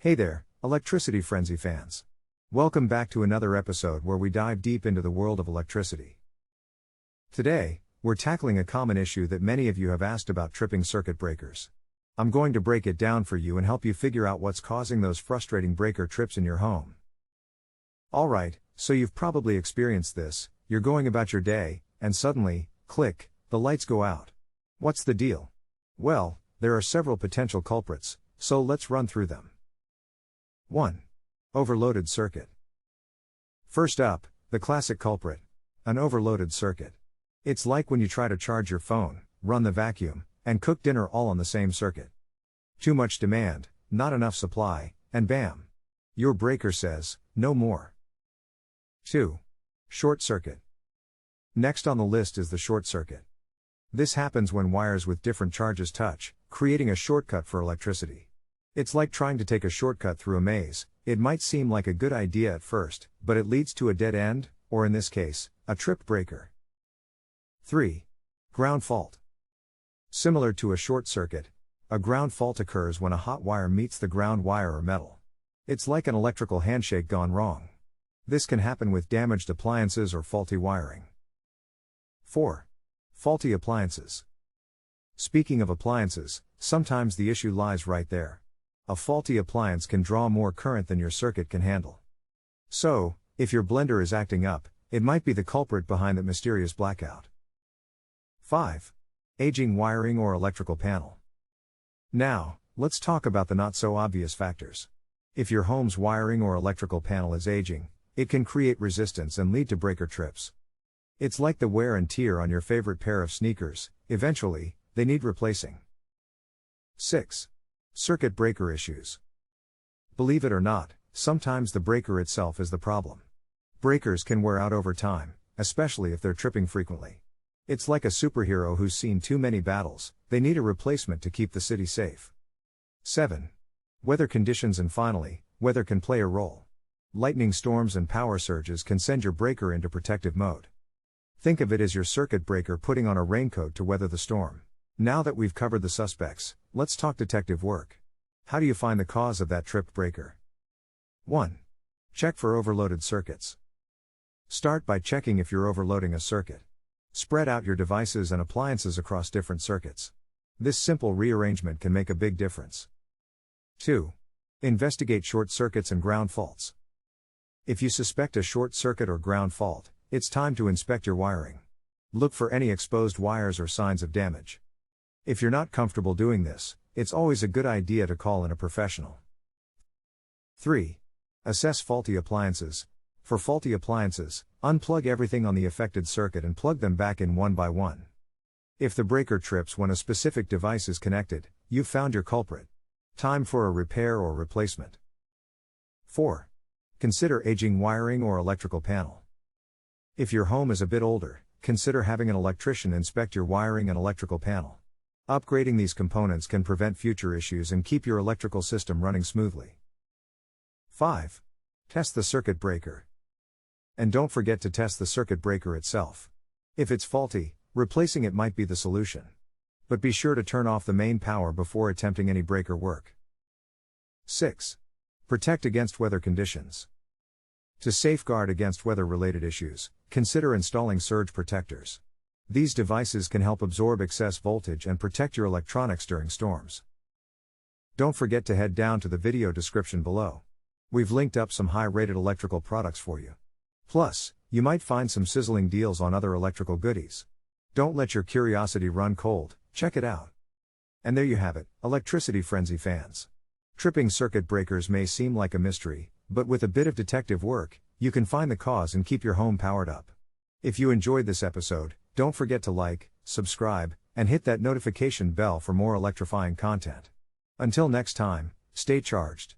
Hey there, Electricity Frenzy fans. Welcome back to another episode where we dive deep into the world of electricity. Today, we're tackling a common issue that many of you have asked about: tripping circuit breakers. I'm going to break it down for you and help you figure out what's causing those frustrating breaker trips in your home. Alright, so you've probably experienced this: you're going about your day, and suddenly, click, the lights go out. What's the deal? Well, there are several potential culprits, so let's run through them. 1. Overloaded circuit. First up, the classic culprit: an overloaded circuit. It's like when you try to charge your phone, run the vacuum, and cook dinner all on the same circuit. Too much demand, not enough supply, and bam! Your breaker says, no more. 2. Short circuit. Next on the list is the short circuit. This happens when wires with different charges touch, creating a shortcut for electricity. It's like trying to take a shortcut through a maze. It might seem like a good idea at first, but it leads to a dead end, or in this case, a tripped breaker. 3. Ground fault. Similar to a short circuit, a ground fault occurs when a hot wire meets the ground wire or metal. It's like an electrical handshake gone wrong. This can happen with damaged appliances or faulty wiring. 4. Faulty appliances. Speaking of appliances, sometimes the issue lies right there. A faulty appliance can draw more current than your circuit can handle. So, if your blender is acting up, it might be the culprit behind that mysterious blackout. 5. Aging wiring or electrical panel. Now, let's talk about the not-so-obvious factors. If your home's wiring or electrical panel is aging, it can create resistance and lead to breaker trips. It's like the wear and tear on your favorite pair of sneakers: eventually, they need replacing. 6. Circuit breaker issues. Believe it or not, sometimes the breaker itself is the problem. Breakers can wear out over time, especially if they're tripping frequently. It's like a superhero who's seen too many battles; they need a replacement to keep the city safe. 7. Weather conditions. And finally, weather can play a role. Lightning storms and power surges can send your breaker into protective mode. Think of it as your circuit breaker putting on a raincoat to weather the storm. Now that we've covered the suspects, let's talk detective work. How do you find the cause of that tripped breaker? 1. Check for overloaded circuits. Start by checking if you're overloading a circuit. Spread out your devices and appliances across different circuits. This simple rearrangement can make a big difference. 2. Investigate short circuits and ground faults. If you suspect a short circuit or ground fault, it's time to inspect your wiring. Look for any exposed wires or signs of damage. If you're not comfortable doing this, it's always a good idea to call in a professional. 3. Assess faulty appliances. For faulty appliances, unplug everything on the affected circuit and plug them back in one by one. If the breaker trips when a specific device is connected, you've found your culprit. Time for a repair or replacement. 4. Consider aging wiring or electrical panel. If your home is a bit older, consider having an electrician inspect your wiring and electrical panel. Upgrading these components can prevent future issues and keep your electrical system running smoothly. 5. Test the circuit breaker. And don't forget to test the circuit breaker itself. If it's faulty, replacing it might be the solution. But be sure to turn off the main power before attempting any breaker work. 6. Protect against weather conditions. To safeguard against weather-related issues, consider installing surge protectors. These devices can help absorb excess voltage and protect your electronics during storms. Don't forget to head down to the video description below. We've linked up some high-rated electrical products for you. Plus, you might find some sizzling deals on other electrical goodies. Don't let your curiosity run cold, check it out. And there you have it, Electricity Frenzy fans. Tripping circuit breakers may seem like a mystery, but with a bit of detective work, you can find the cause and keep your home powered up. If you enjoyed this episode, don't forget to like, subscribe, and hit that notification bell for more electrifying content. Until next time, stay charged.